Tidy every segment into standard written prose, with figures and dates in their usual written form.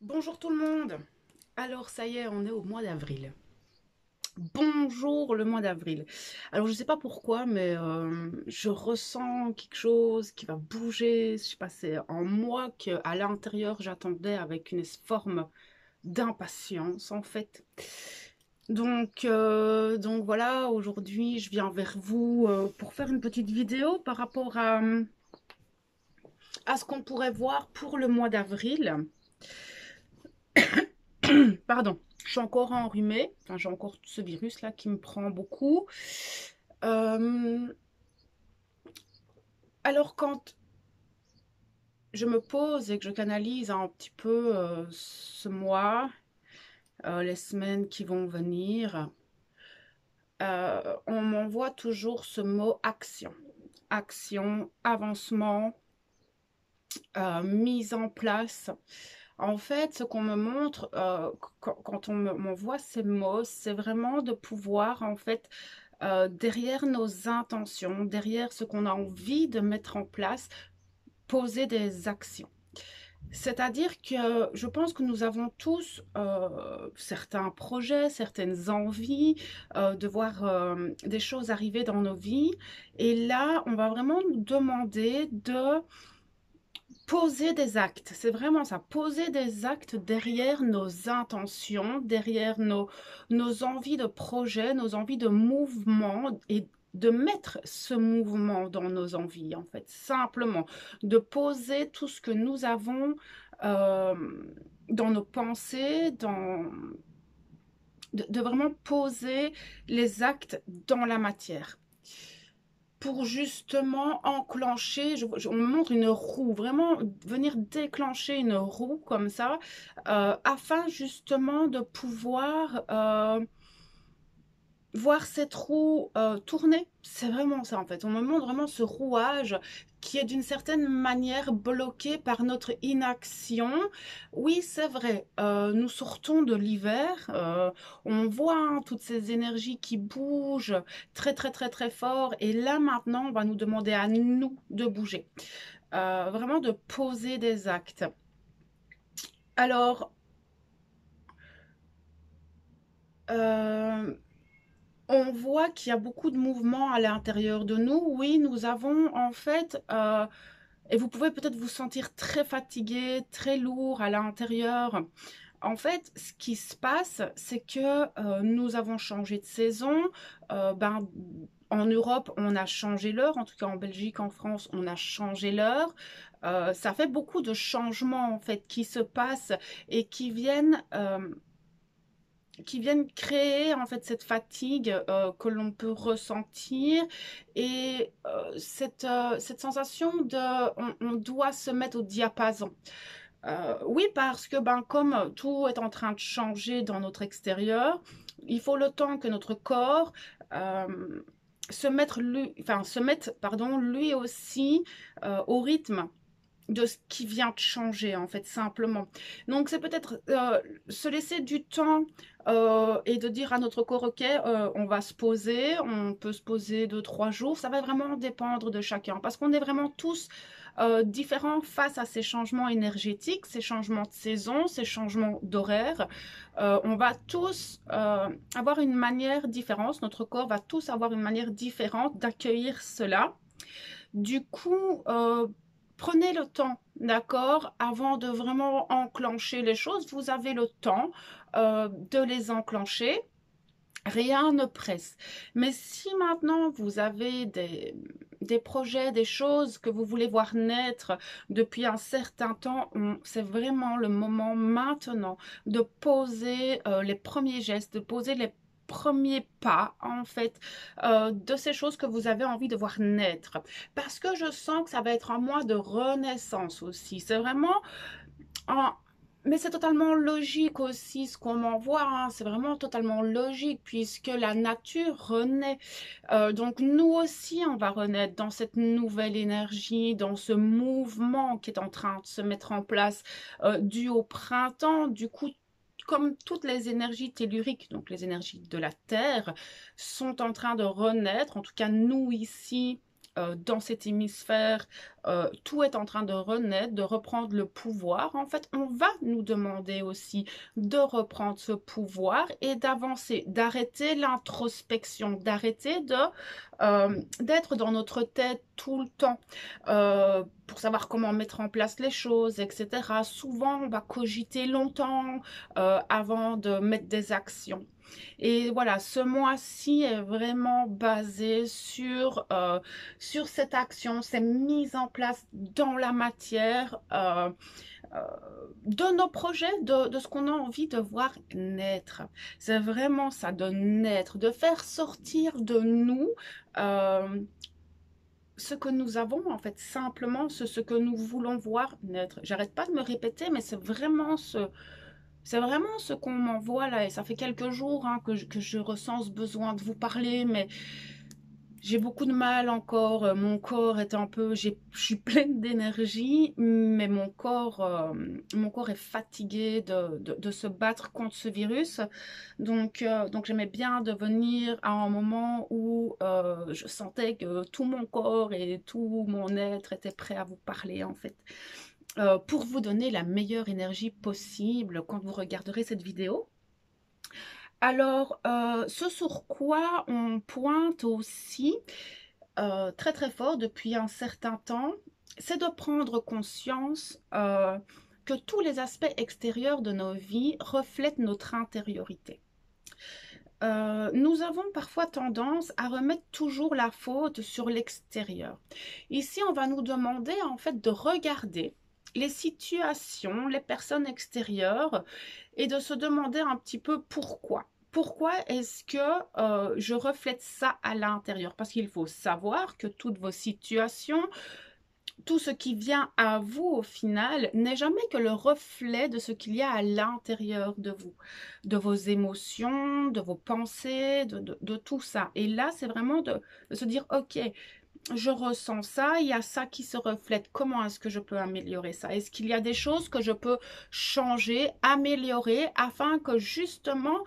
Bonjour tout le monde. Alors ça y est, on est au mois d'avril. Bonjour le mois d'avril. Alors je ne sais pas pourquoi, mais je ressens quelque chose qui va bouger. Je sais pas, c'est en moi qu'à l'intérieur j'attendais avec une forme d'impatience en fait. Donc voilà, aujourd'hui je viens vers vous pour faire une petite vidéo par rapport à ce qu'on pourrait voir pour le mois d'avril. Pardon, je suis encore enrhumée. Enfin, j'ai encore ce virus là qui me prend beaucoup. Euh, alors quand je me pose et que je canalise un petit peu ce mois, les semaines qui vont venir, on m'envoie toujours ce mot action. Action, avancement, mise en place. En fait, ce qu'on me montre quand on m'envoie ces mots, c'est vraiment de pouvoir en fait derrière nos intentions, derrière ce qu'on a envie de mettre en place, poser des actions. C'est-à-dire que je pense que nous avons tous certains projets, certaines envies de voir des choses arriver dans nos vies. Et là, on va vraiment nous demander de poser des actes. C'est vraiment ça, poser des actes derrière nos intentions, derrière nos envies de projet, nos envies de mouvement et de mettre ce mouvement dans nos envies, en fait, simplement, de poser tout ce que nous avons euh, dans nos pensées, de vraiment poser les actes dans la matière pour justement enclencher, on me montre une roue, vraiment venir déclencher une roue comme ça, afin justement de pouvoir voir cette roue tourner. C'est vraiment ça en fait. On me montre vraiment ce rouage qui est d'une certaine manière bloqué par notre inaction. Oui, c'est vrai, nous sortons de l'hiver, on voit hein, toutes ces énergies qui bougent très très très très fort et là maintenant on va nous demander à nous de bouger, vraiment de poser des actes. Alors, euh, on voit qu'il y a beaucoup de mouvements à l'intérieur de nous. Oui, nous avons en fait, et vous pouvez peut-être vous sentir très fatigué, très lourd à l'intérieur. En fait, ce qui se passe, c'est que nous avons changé de saison. En Europe, on a changé l'heure. En tout cas, en Belgique, en France, on a changé l'heure. Ça fait beaucoup de changements en fait qui se passent et qui viennent créer en fait cette fatigue que l'on peut ressentir et cette sensation de on doit se mettre au diapason. Oui, parce que ben, comme tout est en train de changer dans notre extérieur, il faut le temps que notre corps euh, se mette pardon, lui aussi au rythme de ce qui vient de changer en fait simplement. Donc c'est peut-être se laisser du temps et de dire à notre corps ok on va se poser, on peut se poser 2 3 jours, ça va vraiment dépendre de chacun parce qu'on est vraiment tous différents face à ces changements énergétiques, ces changements de saison, ces changements d'horaire. On va tous avoir une manière différente, notre corps va tous avoir une manière différente d'accueillir cela. Du coup, prenez le temps, d'accord, avant de vraiment enclencher les choses. Vous avez le temps de les enclencher. Rien ne presse. Mais si maintenant vous avez des projets, des choses que vous voulez voir naître depuis un certain temps, c'est vraiment le moment maintenant de poser les premiers gestes, de poser les premiers pas en fait de ces choses que vous avez envie de voir naître. Parce que je sens que ça va être un mois de renaissance aussi. C'est vraiment en, mais c'est totalement logique aussi ce qu'on m'envoie, hein. C'est vraiment totalement logique puisque la nature renaît. Donc nous aussi, on va renaître dans cette nouvelle énergie, dans ce mouvement qui est en train de se mettre en place dû au printemps. Du coup, comme toutes les énergies telluriques, donc les énergies de la Terre, sont en train de renaître, en tout cas nous ici, dans cet hémisphère, tout est en train de renaître, de reprendre le pouvoir. En fait, on va nous demander aussi de reprendre ce pouvoir et d'avancer, d'arrêter l'introspection, d'arrêter d'être dans notre tête tout le temps pour savoir comment mettre en place les choses, etc. Souvent, on va cogiter longtemps avant de mettre des actions. Et voilà, ce mois-ci est vraiment basé sur cette action, cette mise en place dans la matière de nos projets, de ce qu'on a envie de voir naître. C'est vraiment ça, de naître, de faire sortir de nous ce que nous avons, en fait, simplement ce que nous voulons voir naître. J'arrête pas de me répéter, mais c'est vraiment ce qu'on m'envoie là, et ça fait quelques jours hein, que je ressens ce besoin de vous parler, mais j'ai beaucoup de mal encore. Mon corps est un peu, je suis pleine d'énergie, mais mon corps est fatigué de se battre contre ce virus. Donc j'aimais bien de venir à un moment où je sentais que tout mon corps et tout mon être était prêt à vous parler en fait. Pour vous donner la meilleure énergie possible quand vous regarderez cette vidéo. Alors, ce sur quoi on pointe aussi très très fort depuis un certain temps, c'est de prendre conscience que tous les aspects extérieurs de nos vies reflètent notre intériorité. Nous avons parfois tendance à remettre toujours la faute sur l'extérieur. Ici, on va nous demander en fait de regarder les situations, les personnes extérieures et de se demander un petit peu pourquoi. Pourquoi est-ce que je reflète ça à l'intérieur? Parce qu'il faut savoir que toutes vos situations, tout ce qui vient à vous au final n'est jamais que le reflet de ce qu'il y a à l'intérieur de vous, de vos émotions, de vos pensées, de tout ça. Et là, c'est vraiment de se dire, ok, je ressens ça, il y a ça qui se reflète. Comment est-ce que je peux améliorer ça? Est-ce qu'il y a des choses que je peux changer, améliorer, afin que justement,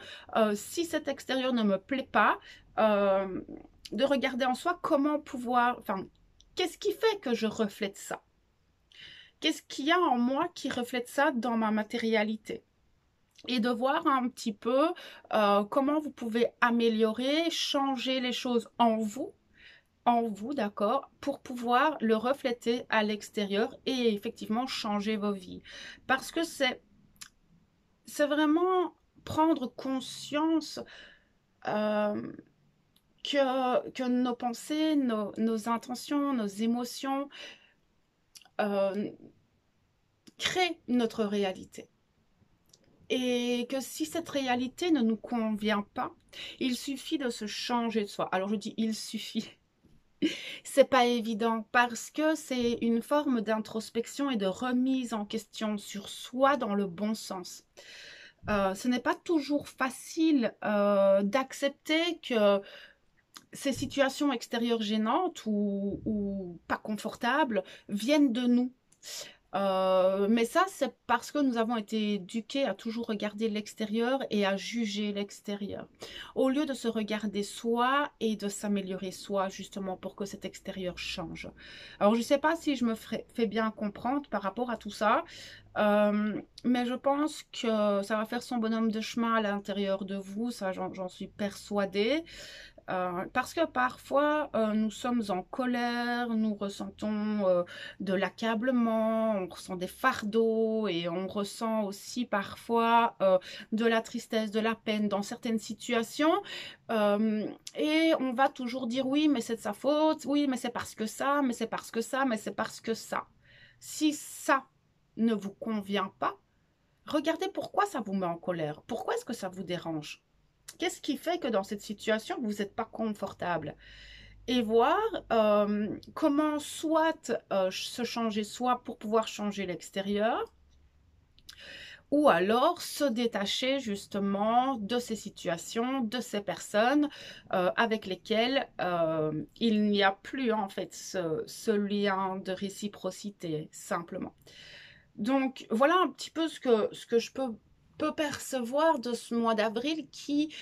si cet extérieur ne me plaît pas, de regarder en soi comment pouvoir, enfin, qu'est-ce qui fait que je reflète ça? Qu'est-ce qu'il y a en moi qui reflète ça dans ma matérialité? Et de voir un petit peu comment vous pouvez améliorer, changer les choses en vous, d'accord, pour pouvoir le refléter à l'extérieur et effectivement changer vos vies. Parce que c'est vraiment prendre conscience que nos pensées, nos intentions, nos émotions créent notre réalité. Et que si cette réalité ne nous convient pas, il suffit de se changer de soi. Alors je dis il suffit. C'est pas évident parce que c'est une forme d'introspection et de remise en question sur soi dans le bon sens. Ce n'est pas toujours facile d'accepter que ces situations extérieures gênantes ou pas confortables viennent de nous. Mais ça, c'est parce que nous avons été éduqués à toujours regarder l'extérieur et à juger l'extérieur, au lieu de se regarder soi et de s'améliorer soi, justement, pour que cet extérieur change. Alors, je ne sais pas si je me fais bien comprendre par rapport à tout ça, mais je pense que ça va faire son bonhomme de chemin à l'intérieur de vous, ça j'en suis persuadée. Parce que parfois, nous sommes en colère, nous ressentons de l'accablement, on ressent des fardeaux et on ressent aussi parfois de la tristesse, de la peine dans certaines situations. Et on va toujours dire oui, mais c'est de sa faute, oui, mais c'est parce que ça, mais c'est parce que ça, mais c'est parce que ça. Si ça ne vous convient pas, regardez pourquoi ça vous met en colère. Pourquoi est-ce que ça vous dérange? Qu'est-ce qui fait que dans cette situation, vous n'êtes pas confortable? Et voir comment soit se changer soi pour pouvoir changer l'extérieur, ou alors se détacher justement de ces situations, de ces personnes avec lesquelles il n'y a plus en fait ce lien de réciprocité, simplement. Donc voilà un petit peu ce que je peux percevoir de ce mois d'avril qui,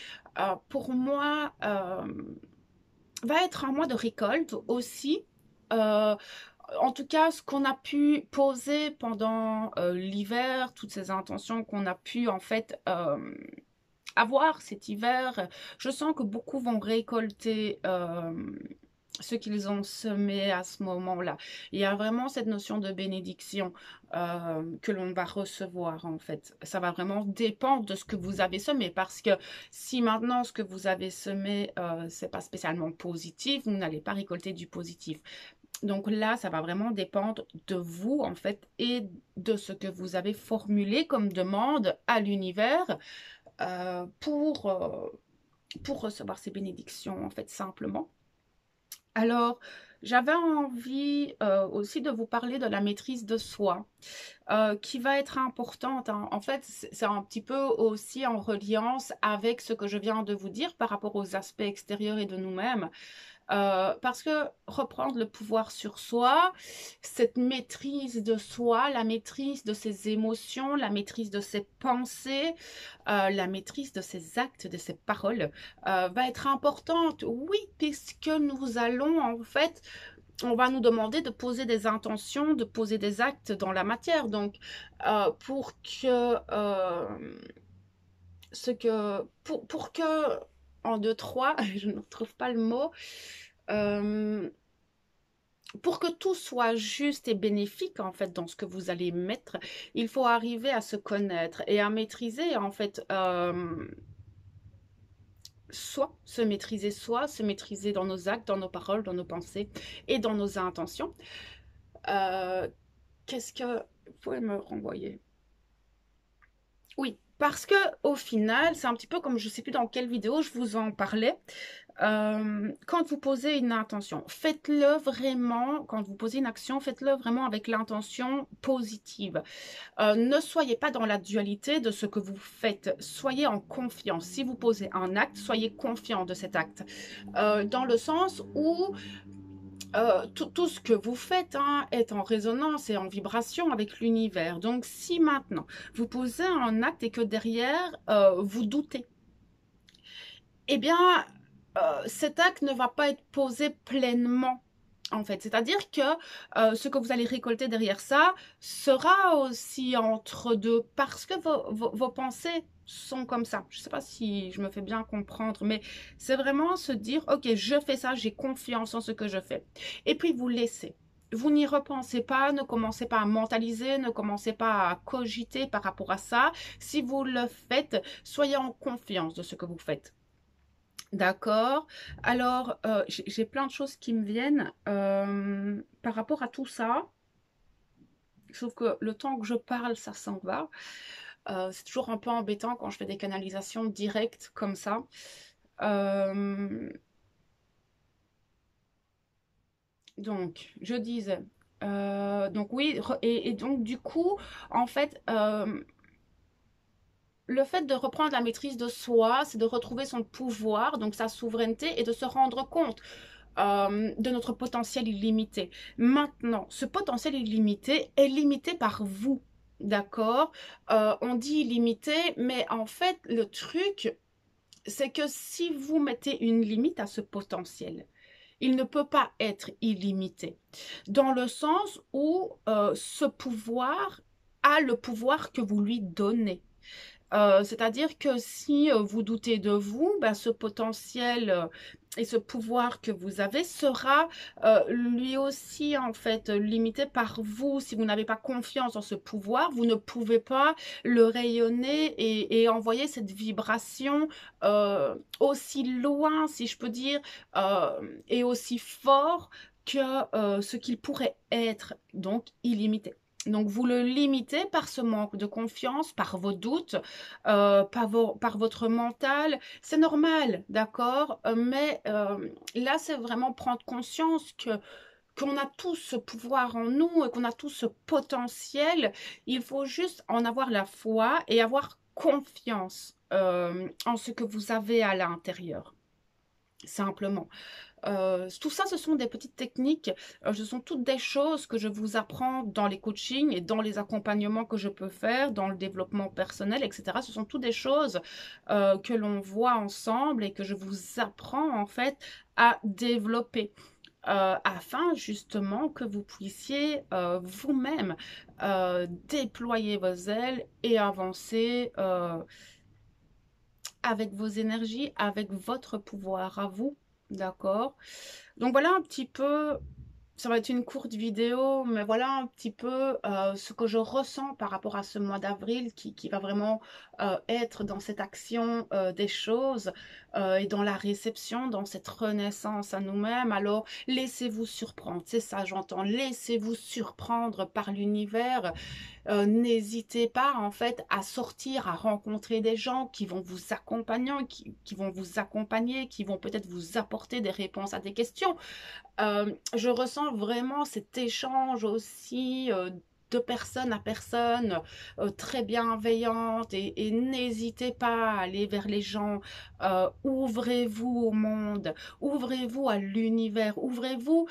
pour moi, va être un mois de récolte aussi, en tout cas, ce qu'on a pu poser pendant l'hiver, toutes ces intentions qu'on a pu en fait avoir cet hiver, je sens que beaucoup vont récolter ce qu'ils ont semé à ce moment-là. Il y a vraiment cette notion de bénédiction que l'on va recevoir en fait. Ça va vraiment dépendre de ce que vous avez semé parce que si maintenant ce que vous avez semé c'est pas spécialement positif, vous n'allez pas récolter du positif. Donc là, ça va vraiment dépendre de vous en fait et de ce que vous avez formulé comme demande à l'univers pour recevoir ces bénédictions en fait simplement. Alors, j'avais envie aussi de vous parler de la maîtrise de soi, qui va être importante, hein. En fait, c'est un petit peu aussi en reliance avec ce que je viens de vous dire par rapport aux aspects extérieurs et de nous-mêmes. Parce que reprendre le pouvoir sur soi, cette maîtrise de soi, la maîtrise de ses émotions, la maîtrise de ses pensées, la maîtrise de ses actes, de ses paroles, va être importante. Oui, puisque nous allons en fait, on va nous demander de poser des intentions, de poser des actes dans la matière. Donc, pour que pour que en deux, trois, je ne trouve pas le mot, euh, pour que tout soit juste et bénéfique en fait dans ce que vous allez mettre, il faut arriver à se connaître et à maîtriser en fait soi, se maîtriser dans nos actes, dans nos paroles, dans nos pensées et dans nos intentions. Euh, Qu'est-ce que vous pouvez me renvoyer? Oui, parce que au final, c'est un petit peu comme je ne sais plus dans quelle vidéo je vous en parlais. Quand vous posez une intention, faites-le vraiment, quand vous posez une action, faites-le vraiment avec l'intention positive. Ne soyez pas dans la dualité de ce que vous faites. Soyez en confiance. Si vous posez un acte, soyez confiant de cet acte. Dans le sens où tout ce que vous faites hein, est en résonance et en vibration avec l'univers. Donc, si maintenant vous posez un acte et que derrière vous doutez, eh bien, cet acte ne va pas être posé pleinement. En fait, c'est-à-dire que ce que vous allez récolter derrière ça sera aussi entre deux parce que vos pensées sont comme ça. Je ne sais pas si je me fais bien comprendre, mais c'est vraiment se dire, ok, je fais ça, j'ai confiance en ce que je fais. Et puis vous laissez. Vous n'y repensez pas, ne commencez pas à mentaliser, ne commencez pas à cogiter par rapport à ça. Si vous le faites, soyez en confiance de ce que vous faites. D'accord. Alors, j'ai plein de choses qui me viennent par rapport à tout ça. Sauf que le temps que je parle, ça s'en va. C'est toujours un peu embêtant quand je fais des canalisations directes comme ça. Donc, je disais. Donc oui, et donc du coup, en fait, le fait de reprendre la maîtrise de soi, c'est de retrouver son pouvoir, donc sa souveraineté, et de se rendre compte de notre potentiel illimité. Maintenant, ce potentiel illimité est limité par vous, d'accord? On dit illimité, mais en fait, le truc, c'est que si vous mettez une limite à ce potentiel, il ne peut pas être illimité, dans le sens où ce pouvoir a le pouvoir que vous lui donnez. C'est-à-dire que si vous doutez de vous, ben, ce potentiel et ce pouvoir que vous avez sera lui aussi en fait limité par vous. Si vous n'avez pas confiance en ce pouvoir, vous ne pouvez pas le rayonner et envoyer cette vibration aussi loin, si je peux dire, et aussi fort que ce qu'il pourrait être, donc illimité. Donc, vous le limitez par ce manque de confiance, par vos doutes, par votre mental. C'est normal, d'accord? Mais là, c'est vraiment prendre conscience qu'on a tous ce pouvoir en nous et qu'on a tout ce potentiel. Il faut juste en avoir la foi et avoir confiance en ce que vous avez à l'intérieur, simplement. Tout ça, ce sont des petites techniques, ce sont toutes des choses que je vous apprends dans les coachings et dans les accompagnements que je peux faire, dans le développement personnel, etc. Ce sont toutes des choses que l'on voit ensemble et que je vous apprends en fait à développer. afin justement que vous puissiez vous-même déployer vos ailes et avancer avec vos énergies, avec votre pouvoir à vous, d'accord? Donc voilà un petit peu, ça va être une courte vidéo, mais voilà un petit peu ce que je ressens par rapport à ce mois d'avril qui va vraiment être dans cette action des choses et dans la réception, dans cette renaissance à nous-mêmes. Alors, laissez-vous surprendre, c'est ça j'entends, laissez-vous surprendre par l'univers. N'hésitez pas en fait à sortir, à rencontrer des gens qui vont vous accompagner, qui vont vous accompagner, qui vont peut-être vous apporter des réponses à des questions. Je ressens vraiment cet échange aussi de personne à personne, très bienveillante et n'hésitez pas à aller vers les gens, ouvrez-vous au monde, ouvrez-vous à l'univers, ouvrez-vous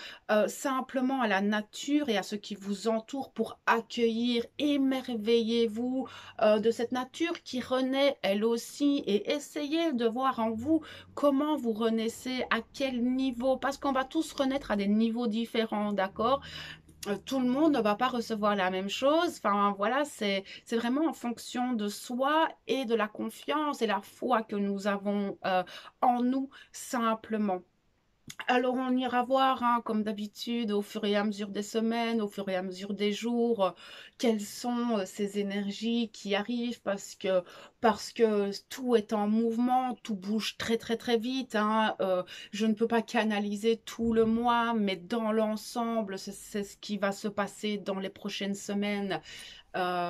simplement à la nature et à ce qui vous entoure pour accueillir, émerveillez-vous de cette nature qui renaît elle aussi et essayez de voir en vous comment vous renaissez, à quel niveau, parce qu'on va tous renaître à des niveaux différents, d'accord? Tout le monde ne va pas recevoir la même chose. Enfin, voilà, c'est vraiment en fonction de soi et de la confiance et la foi que nous avons en nous, simplement. Alors, on ira voir, hein, comme d'habitude, au fur et à mesure des semaines, au fur et à mesure des jours, quelles sont ces énergies qui arrivent parce que tout est en mouvement, tout bouge très très très vite. Hein, je ne peux pas canaliser tout le mois, mais dans l'ensemble, c'est ce qui va se passer dans les prochaines semaines.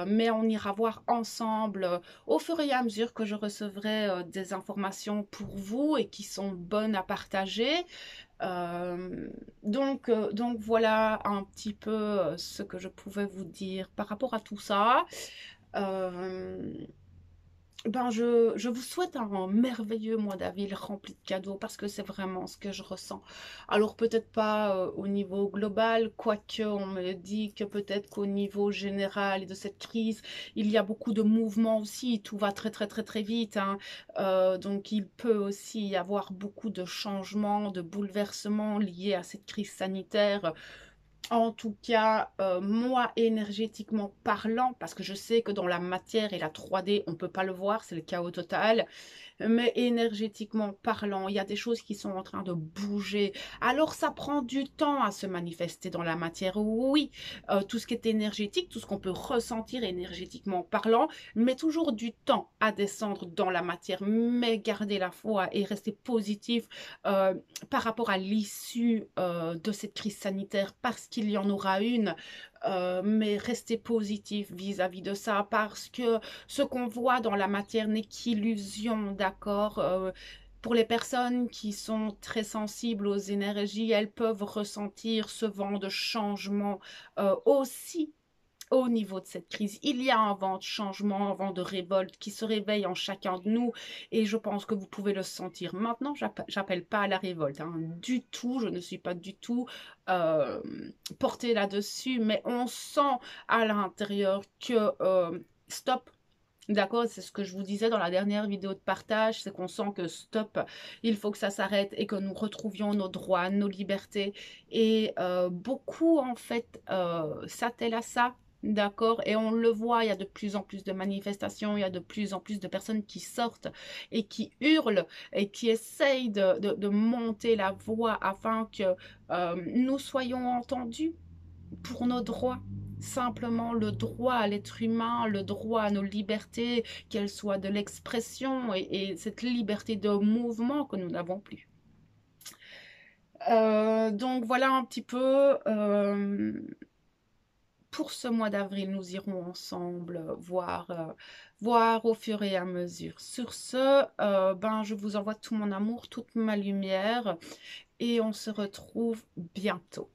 Mais on ira voir ensemble au fur et à mesure que je recevrai des informations pour vous et qui sont bonnes à partager. Euh, donc voilà un petit peu ce que je pouvais vous dire par rapport à tout ça. Euh, ben je vous souhaite un merveilleux mois d'avril rempli de cadeaux parce que c'est vraiment ce que je ressens. Alors peut-être pas au niveau global, quoique on me dit que peut-être qu'au niveau général et de cette crise, il y a beaucoup de mouvements aussi, tout va très très très très vite. Hein. Donc il peut aussi y avoir beaucoup de changements, de bouleversements liés à cette crise sanitaire. En tout cas, moi, énergétiquement parlant, parce que je sais que dans la matière et la 3D, on ne peut pas le voir, c'est le chaos total, mais énergétiquement parlant, il y a des choses qui sont en train de bouger. Alors, ça prend du temps à se manifester dans la matière. Oui, tout ce qui est énergétique, tout ce qu'on peut ressentir énergétiquement parlant, met toujours du temps à descendre dans la matière. Mais gardez la foi et restez positif euh, par rapport à l'issue de cette crise sanitaire, parce qu'il y en aura une. Mais restez positif vis-à-vis de ça, parce que ce qu'on voit dans la matière n'est qu'illusion, d'accord? Pour les personnes qui sont très sensibles aux énergies, elles peuvent ressentir ce vent de changement aussi au niveau de cette crise. Il y a un vent de changement, un vent de révolte qui se réveille en chacun de nous et je pense que vous pouvez le sentir. Maintenant, j'appelle pas à la révolte, hein, du tout, je ne suis pas du tout euh, portée là-dessus, mais on sent à l'intérieur que stop. D'accord, c'est ce que je vous disais dans la dernière vidéo de partage, c'est qu'on sent que stop, il faut que ça s'arrête et que nous retrouvions nos droits, nos libertés. Et beaucoup en fait s'attellent à ça. D'accord, et on le voit, il y a de plus en plus de manifestations, il y a de plus en plus de personnes qui sortent et qui hurlent et qui essayent de monter la voix afin que nous soyons entendus pour nos droits. Simplement le droit à l'être humain, le droit à nos libertés, qu'elles soient de l'expression et cette liberté de mouvement que nous n'avons plus. Donc voilà un petit peu pour ce mois d'avril, nous irons ensemble voir au fur et à mesure. Sur ce, ben, je vous envoie tout mon amour, toute ma lumière et on se retrouve bientôt.